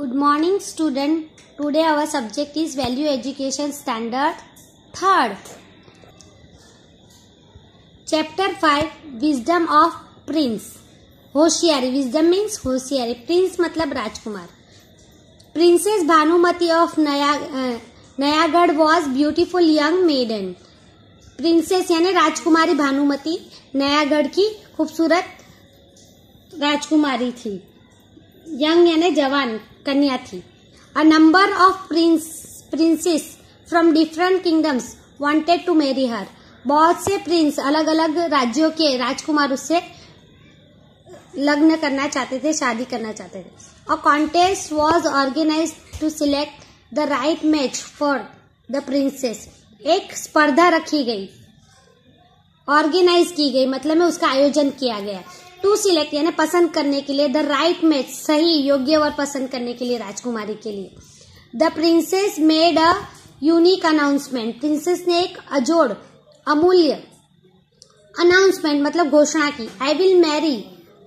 Good morning, student. Today our subject is Value Education Standard 3rd. Chapter 5 Wisdom of Prince. होशियारी. Wisdom means होशियारी. Prince मतलब राजकुमार. Princess Bhanumati of Nayagarh was beautiful young maiden. Princess यानी राजकुमारी भानुमति नयागढ़ की खूबसूरत राजकुमारी थी. Young यानी जवान कन्या थी. A number of princes from different kingdoms wanted to marry her. बहुत से प्रिंस अलग अलग राज्यों के राजकुमार उससे लग्न करना चाहते थे, शादी करना चाहते थे. A contest was organized to select the right match for the princess. एक स्पर्धा रखी गई, ऑर्गेनाइज की गई, मतलब में उसका आयोजन किया गया. टू सिलेक्ट यानी पसंद करने के लिए, द राइट मैच सही योग्य वर पसंद करने के लिए राजकुमारी के लिए. The princess made a unique announcement. Princess ने एक अजोड़ अमूल्य अनाउंसमेंट मतलब घोषणा की. I will marry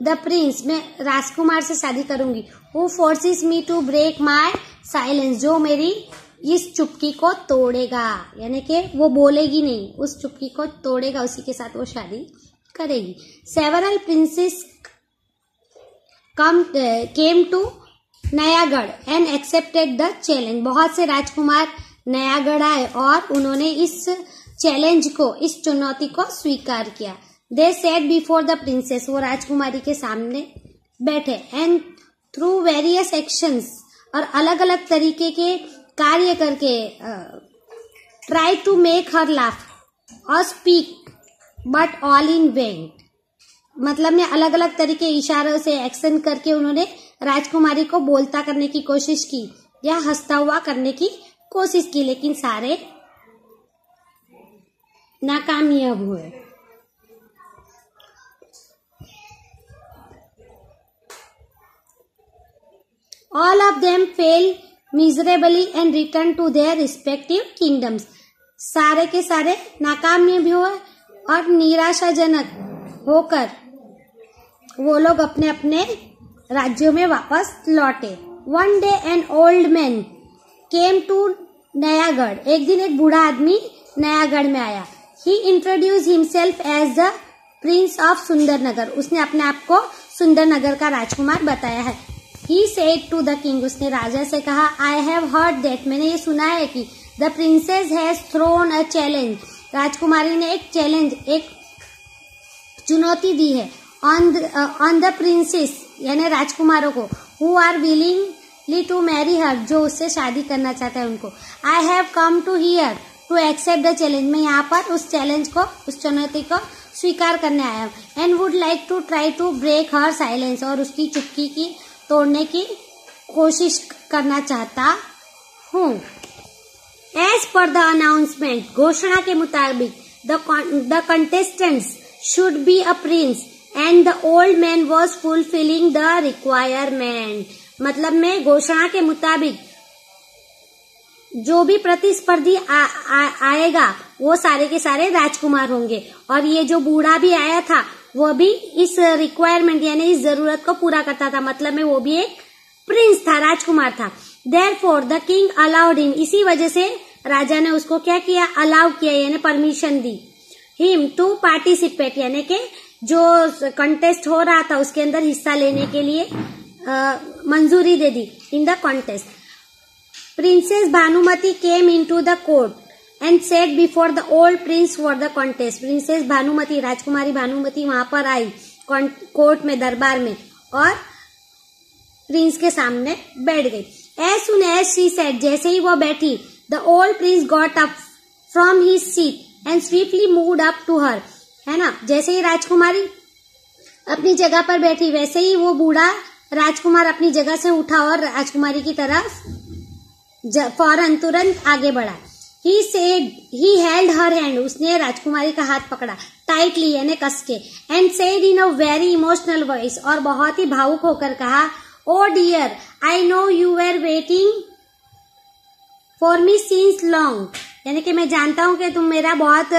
the prince. मैं राजकुमार से शादी करूंगी. Who forces me to break my silence. जो मेरी इस चुप्पी को तोड़ेगा, यानी कि वो बोलेगी नहीं, उस चुप्पी को तोड़ेगा, उसी के साथ वो शादी करेगी. Several princes came to Nayagarh and accepted the challenge. बहुत से राजकुमार नयागढ़ आए और उन्होंने इस चैलेंज को, इस चुनौती को स्वीकार किया. दे सेट बिफोर द प्रिंसेस. वो राजकुमारी के सामने बैठे. एंड थ्रू वेरियस एक्शंस, और अलग अलग तरीके के कार्य करके try to make her laugh और speak but all in vain. मतलब में अलग अलग तरीके इशारों से एक्शन करके उन्होंने राजकुमारी को बोलता करने की कोशिश की या हंसता हुआ करने की कोशिश की, लेकिन सारे नाकामयाब हुए. All of them failed miserably and returned to their respective kingdoms. सारे के सारे नाकामयाब हुए और निराशाजनक होकर वो लोग अपने अपने राज्यों में वापस लौटे. One day an old man came to Nayagarh. एक दिन एक बूढ़ा आदमी नयागढ़ में आया. He introduced himself as the prince of Sundarnagar. उसने अपने आप को सुंदरनगर का राजकुमार बताया है. He said to the king. उसने राजा से कहा, आई हैव हर्ड दैट. मैंने ये सुना है कि the princess has thrown a challenge. राजकुमारी ने एक चैलेंज, एक चुनौती दी है ऑन द प्रिंसेस यानी राजकुमारों को, who are willingly to marry her. जो उससे शादी करना चाहता है उनको. I have come to here to accept the challenge. मैं यहाँ पर उस चैलेंज को, उस चुनौती को स्वीकार करने आया हूँ. And would like to try to break her silence. और उसकी चुप्पी की तोड़ने की कोशिश करना चाहता हूँ. As per the announcement. घोषणा के मुताबिक the contestants should be a prince and the old man was fulfilling the requirement. मतलब में घोषणा के मुताबिक जो भी प्रतिस्पर्धी आएगा वो सारे के सारे राजकुमार होंगे, और ये जो बूढ़ा भी आया था वो भी इस रिक्वायरमेंट यानी इस जरूरत को पूरा करता था. मतलब में वो भी एक प्रिंस था, राजकुमार था. Therefore the king allowed him. इसी वजह से राजा ने उसको क्या किया, अलाउ किया यानी परमिशन दी. हिम टू पार्टिसिपेट यानी कि जो कंटेस्ट हो रहा था उसके अंदर हिस्सा लेने के लिए मंजूरी दे दी in the contest. Princess Bhanumati came into the court and set before the old prince for the contest. Princess Bhanumati, राजकुमारी भानुमति वहां पर आई कोर्ट में, दरबार में, और प्रिंस के सामने बैठ गई. As soon as she said. जैसे ही वो बैठी, the old prince got up from his seat and swiftly moved up to her. है ना, जैसे ही राजकुमारी अपनी जगह पर बैठी वैसे ही वो बूढ़ा राजकुमार अपनी जगह से उठा और राजकुमारी की तरफ फौरन तुरंत आगे बढ़ा. He said, he held her hand. उसने राजकुमारी का हाथ पकड़ा टाइटली यानी कस के. And said in a very emotional voice. और बहुत ही भावुक होकर कहा, Oh dear, I know you were waiting for me since long. यानी कि मैं जानता हूं कि तुम मेरा बहुत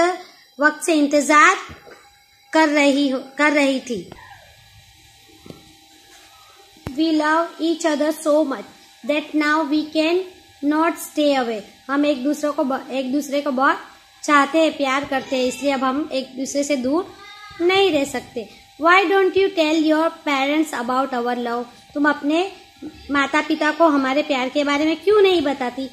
वक्त से इंतजार कर रही थी. We love each other so much. that now we can not stay away. हम एक दूसरे को बहुत चाहते हैं, प्यार करते हैं, इसलिए अब हम एक दूसरे से दूर नहीं रह सकते. Why don't you tell your parents about our love? तुम अपने माता पिता को हमारे प्यार के बारे में क्यों नहीं बताती?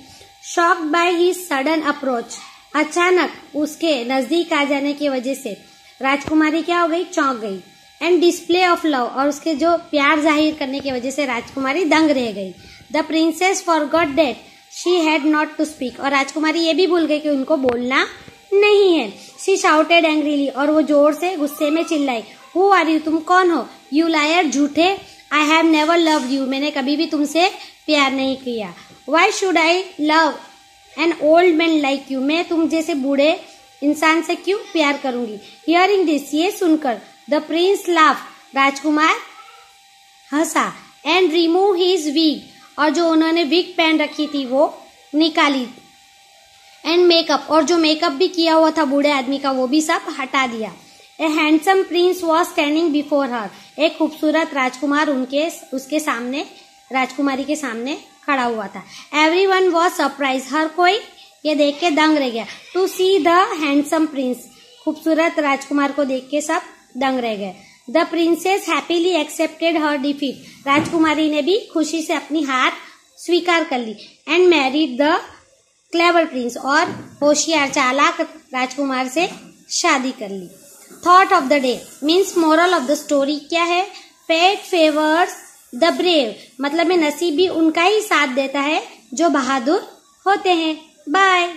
Shocked by his sudden approach. अचानक उसके नजदीक आ जाने की वजह से राजकुमारी क्या हो गई? चौंक गई. एंड डिस्प्ले ऑफ लव, और उसके जो प्यार जाहिर करने की वजह से राजकुमारी दंग रह गई. The princess forgot that she had not to speak, और राजकुमारी ये भी भूल गई कि उनको बोलना नहीं है. शी शाउटेड एंग्रीली, और वो जोर से गुस्से में चिल्लाई. Who are you? तुम कौन हो? यू लायर, झूठे. I have never loved you, मैंने कभी भी तुमसे प्यार नहीं किया. Why should I love an old man like you, मैं तुम जैसे बूढ़े इंसान से क्यों प्यार करूंगी. हियरिंग दिस, ये सुनकर द प्रिंस लाफ, राजकुमार हंसा. एंड रिमूव हिज विग, और जो उन्होंने विग पहन रखी थी वो निकाली. एंड मेकअप, और जो मेकअप भी किया हुआ था बूढ़े आदमी का वो भी सब हटा दिया. ए handsome Prince was standing before her, एक खूबसूरत राजकुमार उसके सामने, राजकुमारी के सामने खड़ा हुआ था. एवरीवन वॉज सरप्राइज, हर कोई ये देख के दंग रह गया. To see the handsome prince, खूबसूरत राजकुमार को देख के सब दंग रह गए. The princess happily accepted her defeat, राजकुमारी ने भी खुशी से अपनी हार स्वीकार कर ली. And married the clever prince, और होशियार चालाक राजकुमार से शादी कर ली. Thought of the day means moral of the story क्या है? फेट फेवर्स द ब्रेव, मतलब में नसीब भी उनका ही साथ देता है जो बहादुर होते हैं. बाय.